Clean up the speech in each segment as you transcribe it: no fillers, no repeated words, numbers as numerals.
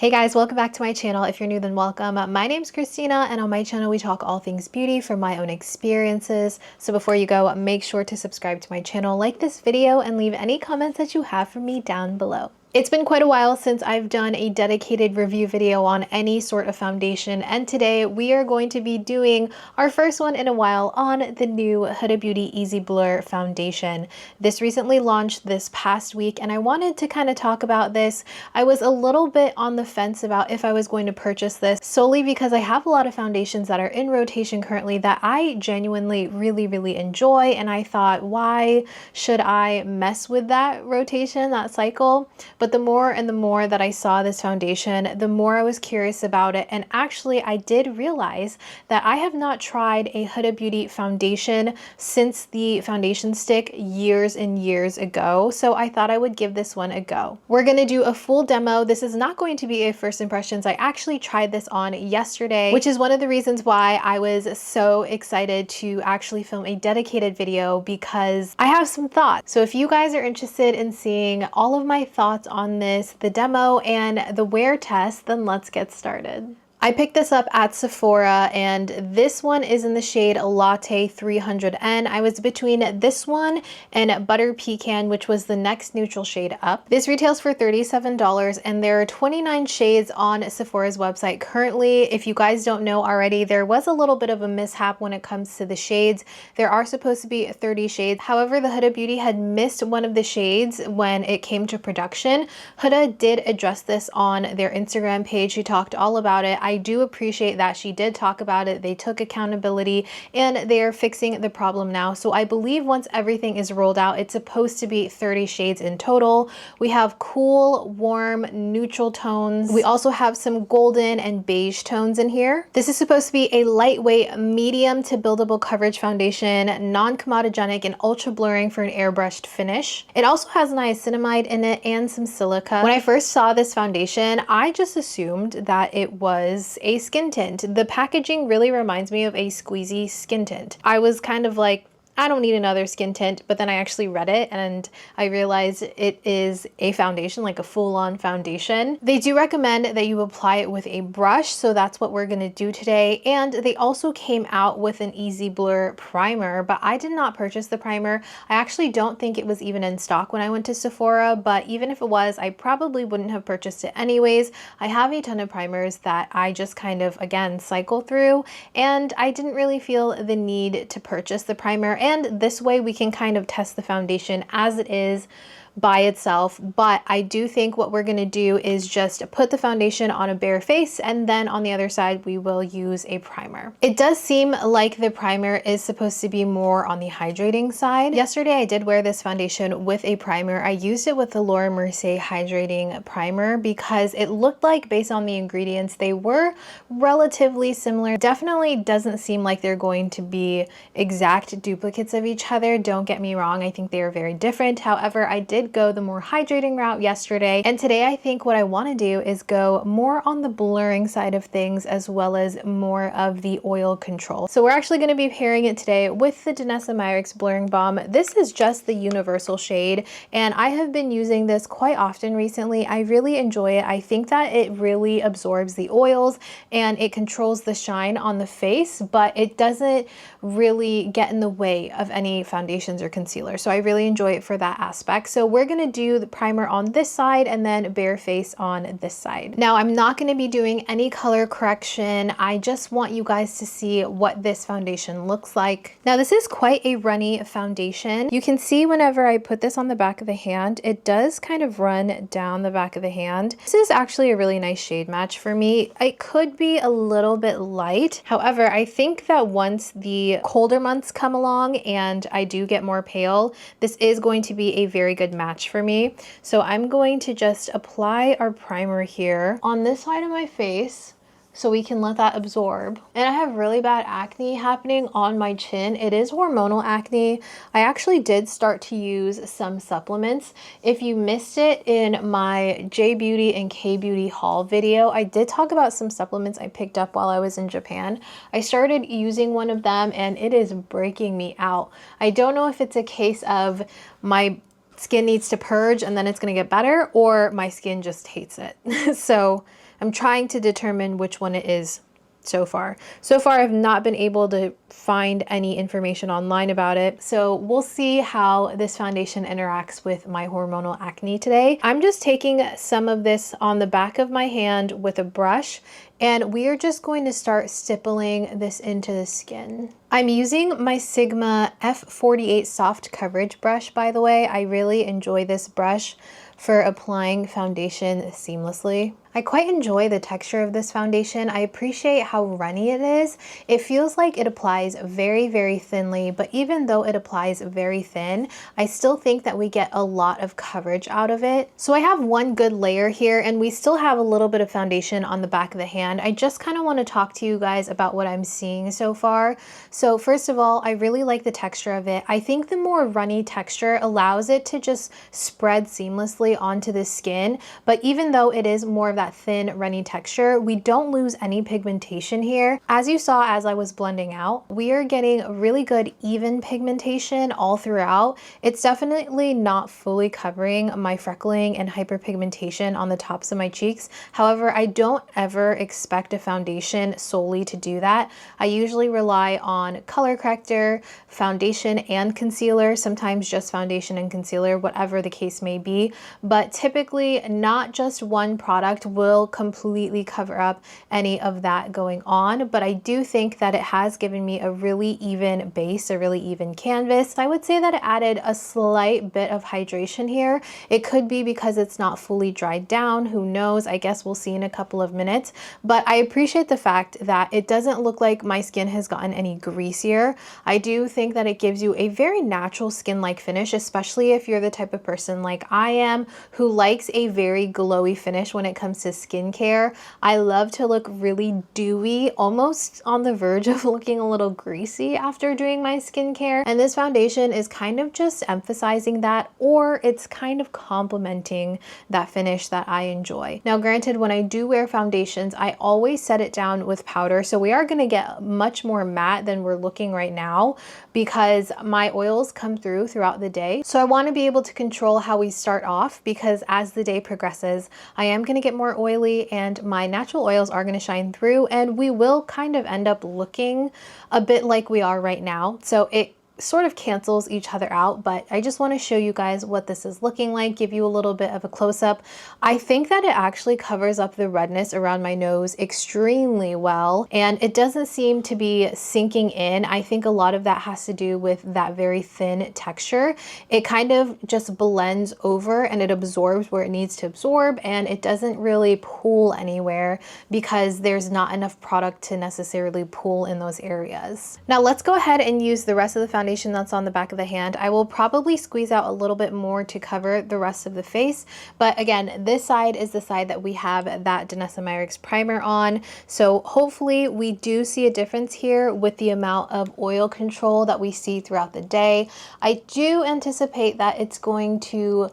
Hey guys, welcome back to my channel. If you're new, then welcome. My name's Christina, and on my channel we talk all things beauty from my own experiences. So before you go, make sure to subscribe to my channel, like this video, and leave any comments that you have for me down below. It's been quite a while since I've done a dedicated review video on any sort of foundation, and today we are going to be doing our first one in a while on the new Huda Beauty Easy Blur foundation. This recently launched this past week, and I wanted to kind of talk about this. I was a little bit on the fence about if I was going to purchase this, solely because I have a lot of foundations that are in rotation currently that I genuinely really enjoy, and I thought, why should I mess with that rotation, that cycle? But the more and the more that I saw this foundation, the more I was curious about it. And actually, I did realize that I have not tried a Huda Beauty foundation since the foundation stick years and years ago. So I thought I would give this one a go. We're going to do a full demo. This is not going to be a first impressions. I actually tried this on yesterday, which is one of the reasons why I was so excited to actually film a dedicated video, because I have some thoughts. So if you guys are interested in seeing all of my thoughts on this, the demo and the wear test, then let's get started. I picked this up at Sephora, and this one is in the shade Latte 300N. I was between this one and Butter Pecan, which was the next neutral shade up. This retails for $37, and there are 29 shades on Sephora's website currently. If you guys don't know already, there was a little bit of a mishap when it comes to the shades. There are supposed to be 30 shades. However, the Huda Beauty had missed one of the shades when it came to production. Huda did address this on their Instagram page. She talked all about it. I do appreciate that she did talk about it. They took accountability and they are fixing the problem now. So I believe once everything is rolled out, it's supposed to be 30 shades in total. We have cool, warm, neutral tones. We also have some golden and beige tones in here. This is supposed to be a lightweight, medium to buildable coverage foundation, non-comedogenic and ultra blurring for an airbrushed finish. It also has niacinamide in it and some silica. When I first saw this foundation, I just assumed that it was a skin tint. The packaging really reminds me of a squeezy skin tint. I was kind of like, I don't need another skin tint, but then I actually read it and I realized it is a foundation, like a full-on foundation. They do recommend that you apply it with a brush, so that's what we're gonna do today. And they also came out with an Easy Blur primer, but I did not purchase the primer. I actually don't think it was even in stock when I went to Sephora, but even if it was, I probably wouldn't have purchased it anyways. I have a ton of primers that I just kind of, again, cycle through, and I didn't really feel the need to purchase the primer. And this way we can kind of test the foundation as it is by itself. But I do think what we're gonna do is just put the foundation on a bare face, and then on the other side we will use a primer. It does seem like the primer is supposed to be more on the hydrating side. Yesterday I did wear this foundation with a primer. I used it with the Laura Mercier hydrating primer because it looked like, based on the ingredients, they were relatively similar. Definitely doesn't seem like they're going to be exact duplicates of each other. Don't get me wrong, I think they are very different. However, I did go the more hydrating route yesterday, and today I think what I want to do is go more on the blurring side of things, as well as more of the oil control. So we're actually going to be pairing it today with the Danessa Myricks Blurring Balm. This is just the universal shade, and I have been using this quite often recently. I really enjoy it. I think that it really absorbs the oils and it controls the shine on the face, but it doesn't really get in the way of any foundations or concealer. So I really enjoy it for that aspect. So we're gonna do the primer on this side and then bare face on this side. Now, I'm not gonna be doing any color correction. I just want you guys to see what this foundation looks like. Now, this is quite a runny foundation. You can see whenever I put this on the back of the hand, it does kind of run down the back of the hand. This is actually a really nice shade match for me. It could be a little bit light. However, I think that once the colder months come along and I do get more pale, this is going to be a very good match for me. So I'm going to just apply our primer here on this side of my face so we can let that absorb. And I have really bad acne happening on my chin. It is hormonal acne. I actually did start to use some supplements. If you missed it in my J Beauty and K Beauty haul video, I did talk about some supplements I picked up while I was in Japan. I started using one of them and it is breaking me out. I don't know if it's a case of my skin needs to purge and then it's gonna get better, or my skin just hates it. So I'm trying to determine which one it is so far. So far, I've not been able to find any information online about it. So we'll see how this foundation interacts with my hormonal acne today. I'm just taking some of this on the back of my hand with a brush, and we are just going to start stippling this into the skin. I'm using my Sigma F48 soft coverage brush, by the way. I really enjoy this brush for applying foundation seamlessly. I quite enjoy the texture of this foundation. I appreciate how runny it is. It feels like it applies very, very thinly, but even though it applies very thin, I still think that we get a lot of coverage out of it. So I have one good layer here, and we still have a little bit of foundation on the back of the hand. I just kind of want to talk to you guys about what I'm seeing so far. So first of all, I really like the texture of it. I think the more runny texture allows it to just spread seamlessly onto the skin, but even though it is more of that thin runny texture, we don't lose any pigmentation here. As you saw as I was blending out, we are getting really good even pigmentation all throughout. It's definitely not fully covering my freckling and hyperpigmentation on the tops of my cheeks. However, I don't ever expect a foundation solely to do that. I usually rely on color corrector, foundation and concealer, sometimes just foundation and concealer, whatever the case may be. But typically not just one product will completely cover up any of that going on, but I do think that it has given me a really even base, a really even canvas. I would say that it added a slight bit of hydration here. It could be because it's not fully dried down, who knows, I guess we'll see in a couple of minutes, but I appreciate the fact that it doesn't look like my skin has gotten any greasier. I do think that it gives you a very natural skin-like finish, especially if you're the type of person like I am who likes a very glowy finish when it comes to skincare. I love to look really dewy, almost on the verge of looking a little greasy after doing my skincare. And this foundation is kind of just emphasizing that, or it's kind of complementing that finish that I enjoy. Now, granted, when I do wear foundations, I always set it down with powder. So we are going to get much more matte than we're looking right now because my oils come throughout the day. So I want to be able to control how we start off, because as the day progresses, I am going to get more oily and my natural oils are going to shine through, and we will kind of end up looking a bit like we are right now. So it sort of cancels each other out, but I just want to show you guys what this is looking like, give you a little bit of a close-up. I think that it actually covers up the redness around my nose extremely well, and it doesn't seem to be sinking in. I think a lot of that has to do with that very thin texture. It kind of just blends over and it absorbs where it needs to absorb, and it doesn't really pool anywhere because there's not enough product to necessarily pool in those areas. Now let's go ahead and use the rest of the foundation that's on the back of the hand. I will probably squeeze out a little bit more to cover the rest of the face, but again, this side is the side that we have that Danessa Myricks primer on, so hopefully we do see a difference here with the amount of oil control that we see throughout the day. I do anticipate that it's going to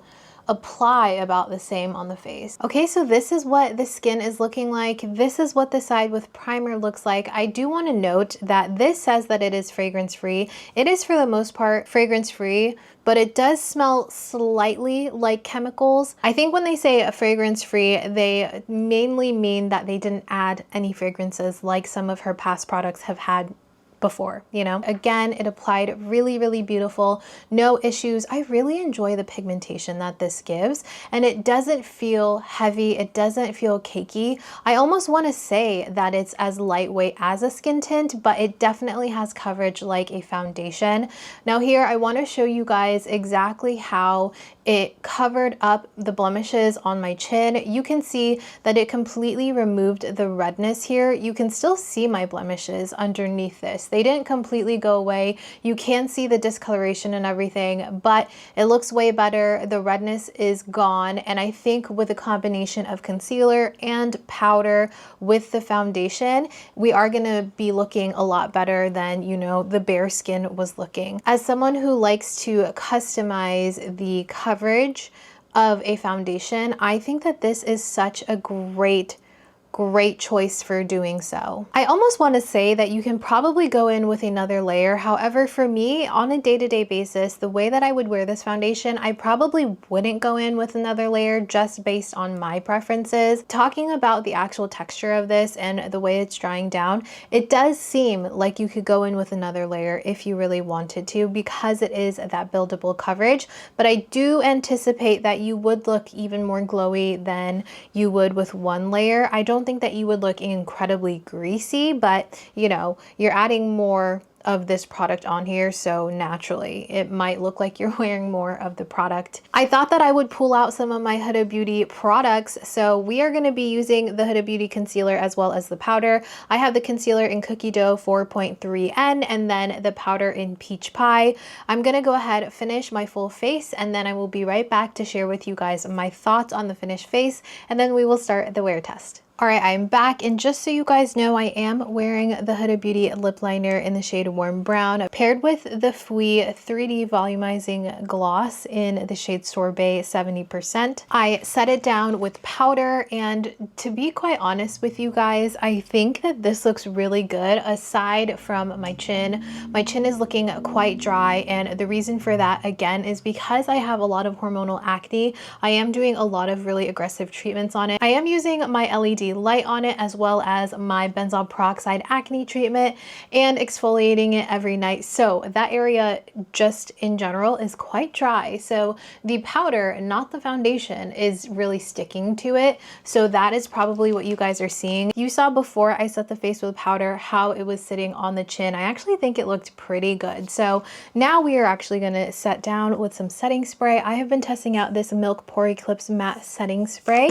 apply about the same on the face. Okay, so this is what the skin is looking like. This is what the side with primer looks like. I do want to note that this says that it is fragrance free. It is for the most part fragrance free, but it does smell slightly like chemicals. I think when they say a fragrance free, they mainly mean that they didn't add any fragrances like some of her past products have had before, you know. Again, it applied really, really beautiful, no issues. I really enjoy the pigmentation that this gives, and it doesn't feel heavy, it doesn't feel cakey. I almost want to say that it's as lightweight as a skin tint, but it definitely has coverage like a foundation. Now here, I want to show you guys exactly how it covered up the blemishes on my chin. You can see that it completely removed the redness here. You can still see my blemishes underneath this. They didn't completely go away. You can see the discoloration and everything, but it looks way better. The redness is gone. And I think with a combination of concealer and powder with the foundation, we are gonna be looking a lot better than, you know, the bare skin was looking. As someone who likes to customize the coverage of a foundation, I think that this is such a great great choice for doing so. I almost want to say that you can probably go in with another layer. However, for me, on a day-to-day basis, the way that I would wear this foundation, I probably wouldn't go in with another layer just based on my preferences. Talking about the actual texture of this and the way it's drying down, it does seem like you could go in with another layer if you really wanted to, because it is that buildable coverage. But I do anticipate that you would look even more glowy than you would with one layer. I don't think that you would look incredibly greasy, but you know, you're adding more of this product on here, so naturally it might look like you're wearing more of the product. I thought that I would pull out some of my Huda Beauty products, so we are going to be using the Huda Beauty concealer as well as the powder. I have the concealer in Cookie Dough 4.3N and then the powder in Peach Pie. I'm going to go ahead, finish my full face, and then I will be right back to share with you guys my thoughts on the finished face, and then we will start the wear test. All right, I'm back, and just so you guys know, I am wearing the Huda Beauty lip liner in the shade Warm Brown, paired with the Fui 3D Volumizing Gloss in the shade Sorbet 70%. I set it down with powder, and to be quite honest with you guys, I think that this looks really good aside from my chin. My chin is looking quite dry, and the reason for that, again, is because I have a lot of hormonal acne. I am doing a lot of really aggressive treatments on it. I am using my LED light on it as well as my benzoyl peroxide acne treatment and exfoliating it every night. So that area just in general is quite dry. So the powder, not the foundation, is really sticking to it. So that is probably what you guys are seeing. You saw before I set the face with powder how it was sitting on the chin. I actually think it looked pretty good. So now we are actually going to set down with some setting spray. I have been testing out this Milk Pore Eclipse Matte Setting Spray.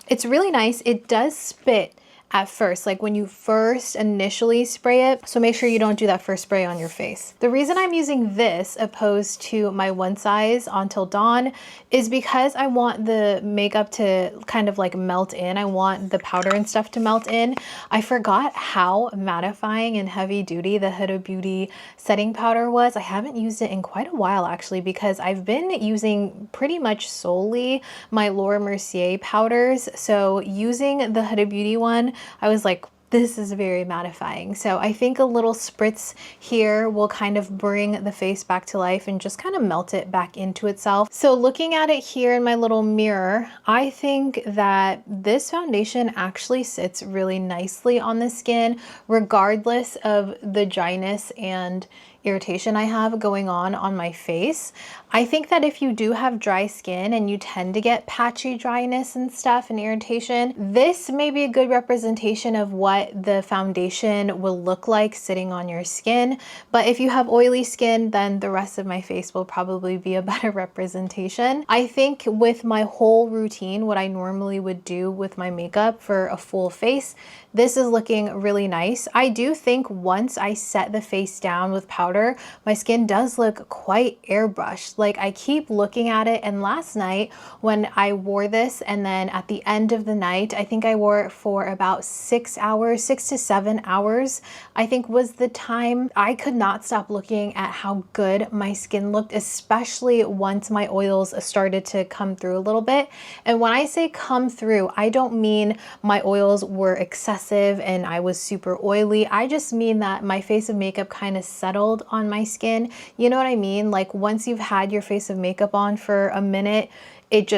It's really nice. It does spit at first, like when you first initially spray it. So make sure you don't do that first spray on your face. The reason I'm using this opposed to my One Size Until Dawn is because I want the makeup to kind of like melt in. I want the powder and stuff to melt in. I forgot how mattifying and heavy duty the Huda Beauty setting powder was. I haven't used it in quite a while actually, because I've been using pretty much solely my Laura Mercier powders. So using the Huda Beauty one, I was like, this is very mattifying. So I think a little spritz here will kind of bring the face back to life and just kind of melt it back into itself. So looking at it here in my little mirror, I think that this foundation actually sits really nicely on the skin, regardless of the dryness and irritation I have going on my face. I think that if you do have dry skin and you tend to get patchy dryness and stuff and irritation, this may be a good representation of what the foundation will look like sitting on your skin. But if you have oily skin, then the rest of my face will probably be a better representation. I think with my whole routine, what I normally would do with my makeup for a full face, this is looking really nice. I do think once I set the face down with powder, my skin does look quite airbrushed. Like I keep looking at it, and last night when I wore this, and then at the end of the night, I think I wore it for about 6 hours, 6 to 7 hours, I think was the time. I could not stop looking at how good my skin looked, especially once my oils started to come through a little bit. And when I say come through, I don't mean my oils were excessive and I was super oily. I just mean that my face of makeup kind of settled on my skin. You know what I mean? Like once you've had your face of makeup on for a minute, it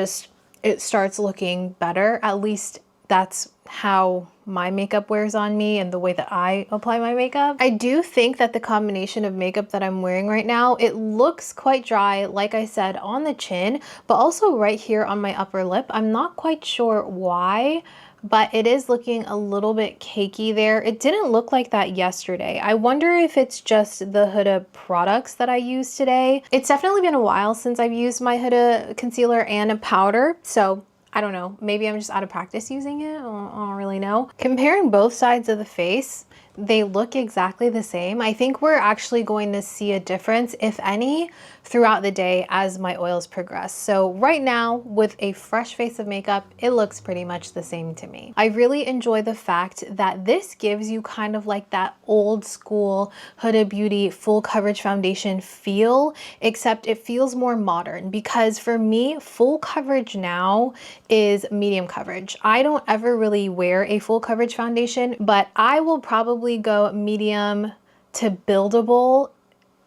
starts looking better. At least that's how my makeup wears on me and the way that I apply my makeup. I do think that the combination of makeup that I'm wearing right now, it looks quite dry, like I said, on the chin, but also right here on my upper lip. I'm not quite sure why, but it is looking a little bit cakey there. It didn't look like that yesterday. I wonder if it's just the Huda products that I used today. It's definitely been a while since I've used my Huda concealer and a powder, so I don't know, maybe I'm just out of practice using it. I don't really know. Comparing both sides of the face, they look exactly the same. I think we're actually going to see a difference, if any, throughout the day as my oils progress. So right now, with a fresh face of makeup, it looks pretty much the same to me. I really enjoy the fact that this gives you kind of like that old school Huda Beauty full coverage foundation feel, except it feels more modern, because for me, full coverage now is medium coverage. I don't ever really wear a full coverage foundation, but I will probably go medium to buildable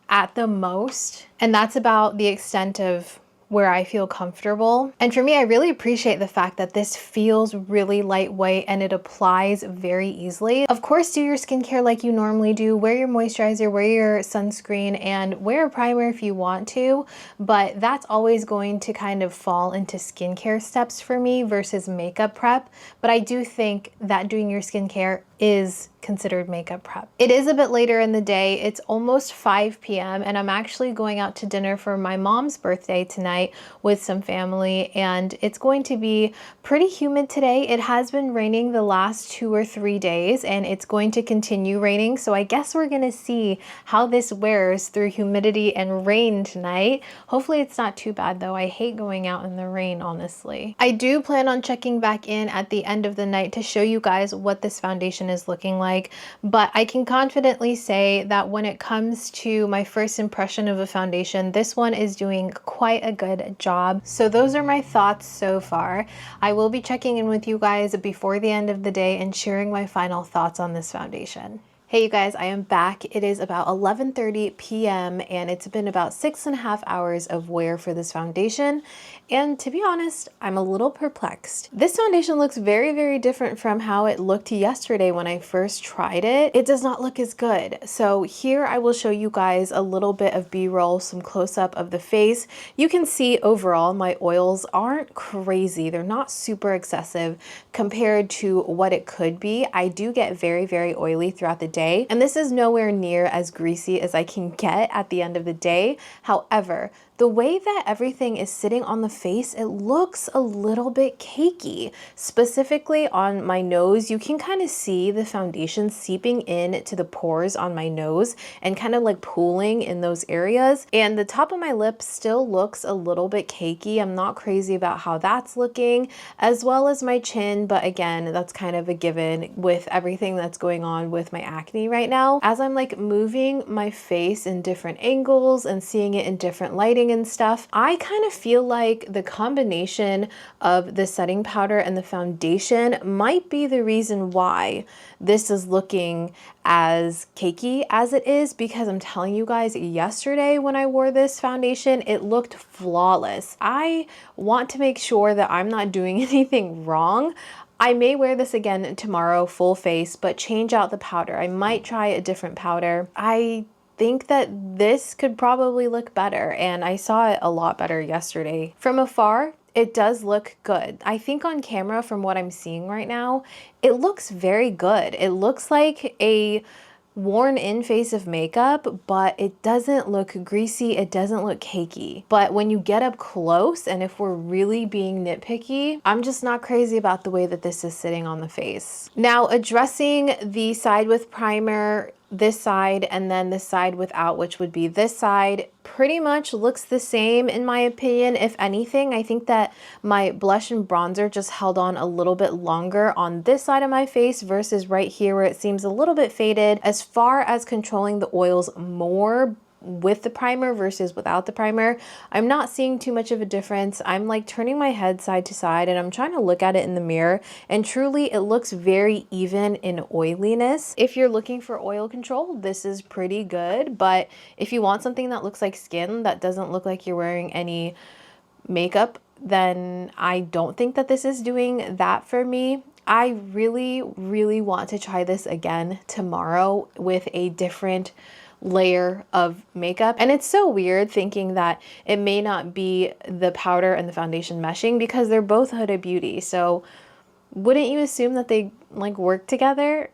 at the most. And that's about the extent of where I feel comfortable. And for me, I really appreciate the fact that this feels really lightweight and it applies very easily. Of course, do your skincare like you normally do. Wear your moisturizer, wear your sunscreen, and wear a primer if you want to, but that's always going to kind of fall into skincare steps for me versus makeup prep. But I do think that doing your skincare is considered makeup prep. It is a bit later in the day. It's almost 5 p.m. and I'm actually going out to dinner for my mom's birthday tonight with some family, and it's going to be pretty humid today. It has been raining the last 2 or 3 days and it's going to continue raining. So I guess we're gonna see how this wears through humidity and rain tonight. Hopefully it's not too bad though. I hate going out in the rain, honestly. I do plan on checking back in at the end of the night to show you guys what this foundation is looking like, but I can confidently say that when it comes to my first impression of a foundation, this one is doing quite a good job. So those are my thoughts so far. I will be checking in with you guys before the end of the day and sharing my final thoughts on this foundation. Hey you guys, I am back. It is about 11:30 p.m. and it's been about 6.5 hours of wear for this foundation. And to be honest, I'm a little perplexed. This foundation looks very, very different from how it looked yesterday when I first tried it. It does not look as good. So here I will show you guys a little bit of B-roll, some close-up of the face. You can see overall my oils aren't crazy. They're not super excessive compared to what it could be. I do get very, very oily throughout the day, and this is nowhere near as greasy as I can get at the end of the day. However, the way that everything is sitting on the face, it looks a little bit cakey. Specifically on my nose, you can kind of see the foundation seeping in to the pores on my nose and kind of like pooling in those areas. And the top of my lips still looks a little bit cakey. I'm not crazy about how that's looking, as well as my chin, but again, that's kind of a given with everything that's going on with my acne right now. As I'm like moving my face in different angles and seeing it in different lighting and stuff, I kind of feel like the combination of the setting powder and the foundation might be the reason why this is looking as cakey as it is, because I'm telling you guys, yesterday when I wore this foundation, it looked flawless. I want to make sure that I'm not doing anything wrong. I may wear this again tomorrow, full face, but change out the powder. I might try a different powder. I think that this could probably look better, and I saw it a lot better yesterday. From afar, it does look good. I think on camera, from what I'm seeing right now, it looks very good. It looks like a worn in face of makeup, but it doesn't look greasy, it doesn't look cakey. But when you get up close, and if we're really being nitpicky, I'm just not crazy about the way that this is sitting on the face. Now, addressing the side with primer, this side, and then the side without, which would be this side, pretty much looks the same in my opinion. If anything, I think that my blush and bronzer just held on a little bit longer on this side of my face versus right here where it seems a little bit faded. As far as controlling the oils more with the primer versus without the primer, I'm not seeing too much of a difference. I'm like turning my head side to side and I'm trying to look at it in the mirror, and truly it looks very even in oiliness. If you're looking for oil control, this is pretty good, but if you want something that looks like skin, that doesn't look like you're wearing any makeup, then I don't think that this is doing that for me. I really, really want to try this again tomorrow with a different layer of makeup. And it's so weird thinking that it may not be the powder and the foundation meshing, because they're both Huda Beauty. So wouldn't you assume that they like work together?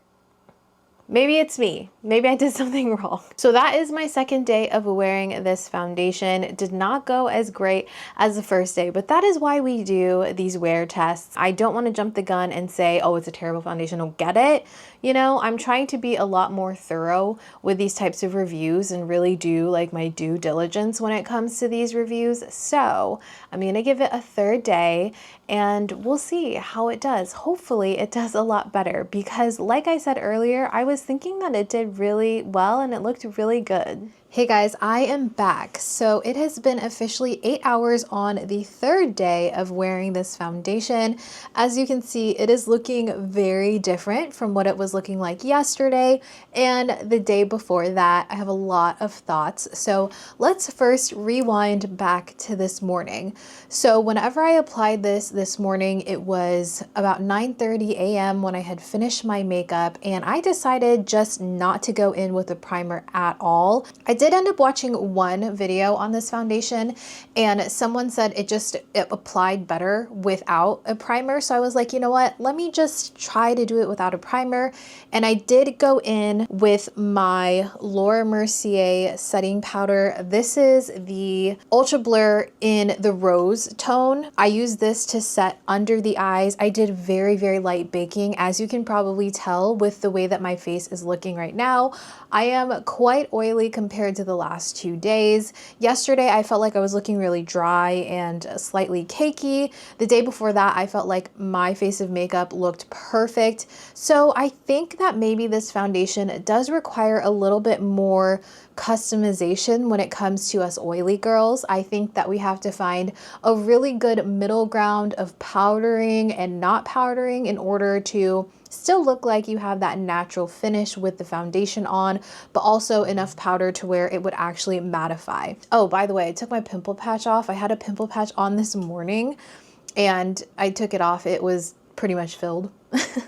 Maybe it's me. Maybe I did something wrong. So that is my second day of wearing this foundation. It did not go as great as the first day, but that is why we do these wear tests. I don't want to jump the gun and say, oh, it's a terrible foundation, don't get it. You know, I'm trying to be a lot more thorough with these types of reviews and really do like my due diligence when it comes to these reviews. So I'm going to give it a third day and we'll see how it does. Hopefully it does a lot better because like I said earlier, I was thinking that it did really well and it looked really good. Hey guys, I am back. So it has been officially 8 hours on the third day of wearing this foundation. As you can see, it is looking very different from what it was looking like yesterday and the day before that. I have a lot of thoughts. So let's first rewind back to this morning. So whenever I applied this morning, it was about 9:30 a.m. when I had finished my makeup and I decided just not to go in with a primer at all. I did end up watching one video on this foundation and someone said it applied better without a primer. So I was like, you know what, let me just try to do it without a primer. And I did go in with my Laura Mercier setting powder. This is the Ultra Blur in the rose tone. I use this to set under the eyes. I did very, very light baking, as you can probably tell with the way that my face is looking right now. I am quite oily compared to the last 2 days. Yesterday, I felt like I was looking really dry and slightly cakey. The day before that, I felt like my face of makeup looked perfect. So I think that maybe this foundation does require a little bit more customization when it comes to us oily girls. I think that we have to find a really good middle ground of powdering and not powdering in order to still look like you have that natural finish with the foundation on, but also enough powder to where it would actually mattify. Oh, by the way, I took my pimple patch off. I had a pimple patch on this morning and I took it off. It was pretty much filled.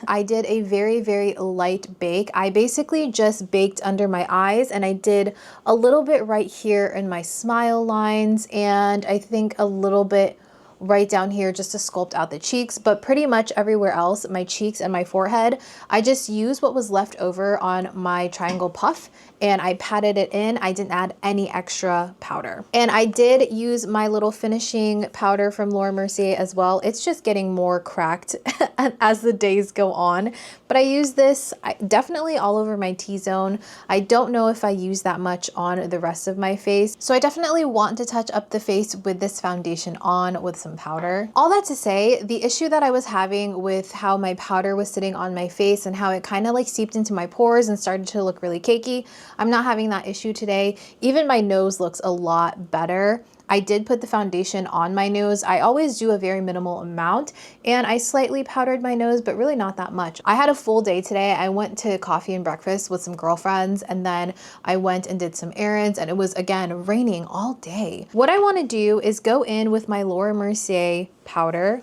I did a very, very light bake. I basically just baked under my eyes and I did a little bit right here in my smile lines and I think a little bit right down here just to sculpt out the cheeks, but pretty much everywhere else, my cheeks and my forehead, I just used what was left over on my triangle puff and I patted it in. I didn't add any extra powder. And I did use my little finishing powder from Laura Mercier as well. It's just getting more cracked as the days go on. But I use this definitely all over my T-zone. I don't know if I use that much on the rest of my face. So I definitely want to touch up the face with this foundation on with some powder. All that to say, the issue that I was having with how my powder was sitting on my face and how it kind of like seeped into my pores and started to look really cakey, I'm not having that issue today. Even my nose looks a lot better. I did put the foundation on my nose. I always do a very minimal amount and I slightly powdered my nose, but really not that much. I had a full day today. I went to coffee and breakfast with some girlfriends and then I went and did some errands and it was again raining all day. What I want to do is go in with my Laura Mercier powder,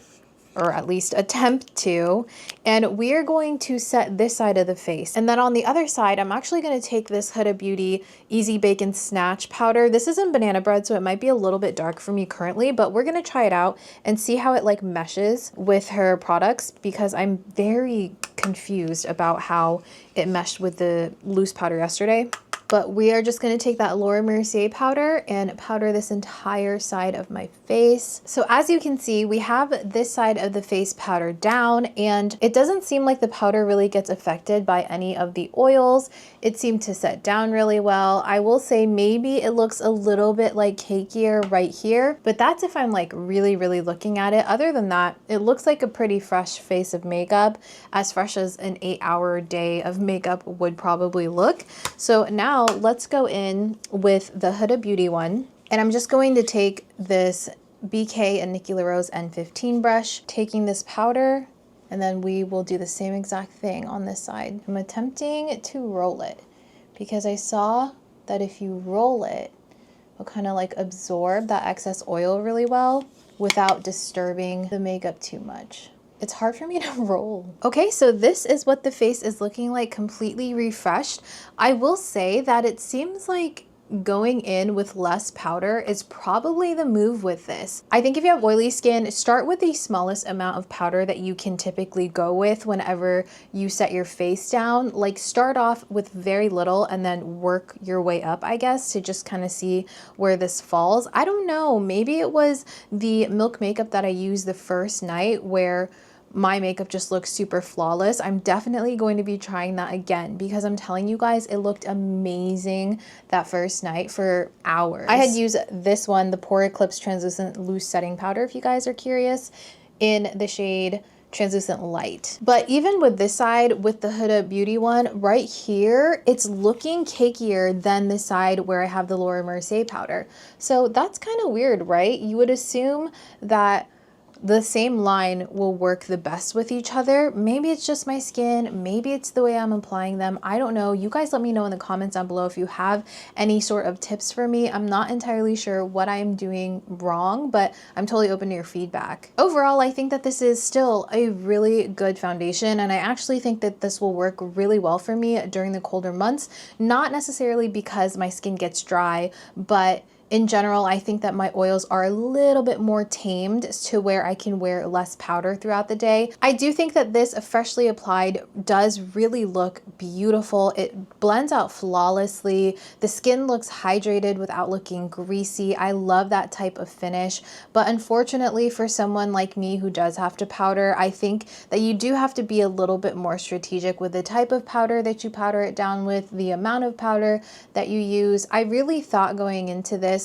or at least attempt to, and we're going to set this side of the face. And then on the other side, I'm actually going to take this Huda Beauty Easy Bake and Snatch powder. This isn't banana bread, so it might be a little bit dark for me currently, but we're going to try it out and see how it like meshes with her products because I'm very confused about how it meshed with the loose powder yesterday. But we are just going to take that Laura Mercier powder and powder this entire side of my face. So as you can see, we have this side of the face powdered down and it doesn't seem like the powder really gets affected by any of the oils. It seemed to set down really well. I will say maybe it looks a little bit like cakier right here, but that's if I'm like really, really looking at it. Other than that, it looks like a pretty fresh face of makeup, as fresh as an 8-hour day of makeup would probably look. So now let's go in with the Huda Beauty one. And I'm just going to take this BK and Nikki LaRose N15 brush, taking this powder, and then we will do the same exact thing on this side. I'm attempting to roll it because I saw that if you roll it, it'll kind of like absorb that excess oil really well without disturbing the makeup too much. It's hard for me to roll. Okay, so this is what the face is looking like, completely refreshed. I will say that it seems like going in with less powder is probably the move with this. I think if you have oily skin, start with the smallest amount of powder that you can typically go with whenever you set your face down. Like start off with very little and then work your way up, I guess, to just kind of see where this falls. I don't know, maybe it was the Milk makeup that I used the first night where my makeup just looks super flawless. I'm definitely going to be trying that again because I'm telling you guys, it looked amazing that first night for hours. I had used this one, the Pore Eclipse Translucent Loose Setting Powder, if you guys are curious, in the shade Translucent Light. But even with this side, with the Huda Beauty one, right here, it's looking cakier than the side where I have the Laura Mercier powder. So that's kind of weird, right? You would assume that the same line will work the best with each other. Maybe it's just my skin, maybe it's the way I'm applying them. I don't know. You guys let me know in the comments down below if you have any sort of tips for me. I'm not entirely sure what I'm doing wrong, but I'm totally open to your feedback. Overall, I think that this is still a really good foundation, and I actually think that this will work really well for me during the colder months, not necessarily because my skin gets dry, but in general, I think that my oils are a little bit more tamed to where I can wear less powder throughout the day. I do think that this freshly applied does really look beautiful. It blends out flawlessly. The skin looks hydrated without looking greasy. I love that type of finish. But unfortunately, for someone like me who does have to powder, I think that you do have to be a little bit more strategic with the type of powder that you powder it down with, the amount of powder that you use. I really thought going into this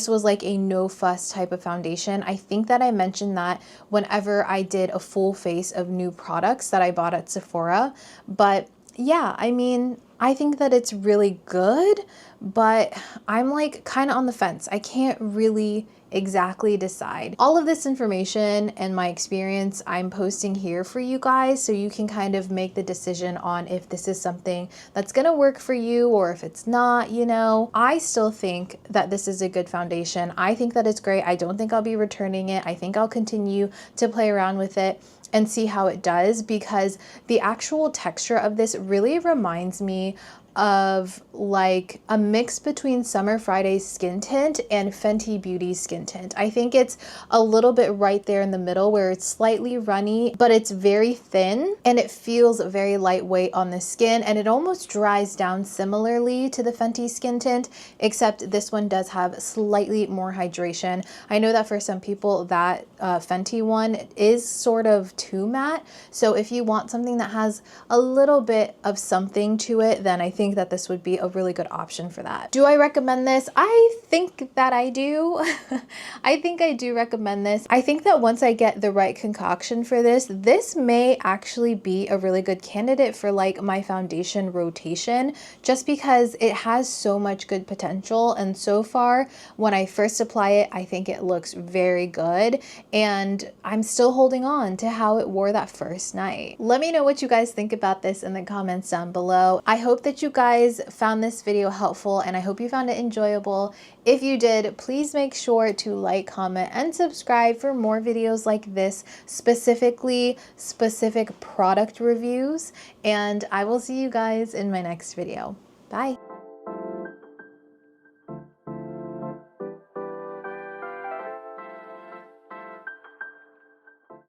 was like a no fuss type of foundation. I think that I mentioned that whenever I did a full face of new products that I bought at Sephora. But yeah, I mean, I think that it's really good, but I'm like kind of on the fence. I can't really exactly decide. All of this information and my experience I'm posting here for you guys so you can kind of make the decision on if this is something that's gonna work for you or if it's not, you know. I still think that this is a good foundation. I think that it's great. I don't think I'll be returning it. I think I'll continue to play around with it and see how it does, because the actual texture of this really reminds me of like a mix between Summer Friday's Skin Tint and Fenty Beauty's Skin Tint. I think it's a little bit right there in the middle where it's slightly runny, but it's very thin and it feels very lightweight on the skin, and it almost dries down similarly to the Fenty Skin Tint, except this one does have slightly more hydration. I know that for some people that Fenty one is sort of too matte, so if you want something that has a little bit of something to it, then I think that this would be a really good option for that. Do I recommend this? I think that I do. I think I do recommend this. I think that once I get the right concoction for this, this may actually be a really good candidate for like my foundation rotation, just because it has so much good potential. And so far, when I first apply it, I think it looks very good. And I'm still holding on to how it wore that first night. Let me know what you guys think about this in the comments down below. I hope that you guys found this video helpful, and I hope you found it enjoyable. If you did, please make sure to like, comment, and subscribe for more videos like this, specific product reviews, and I will see you guys in my next video. Bye.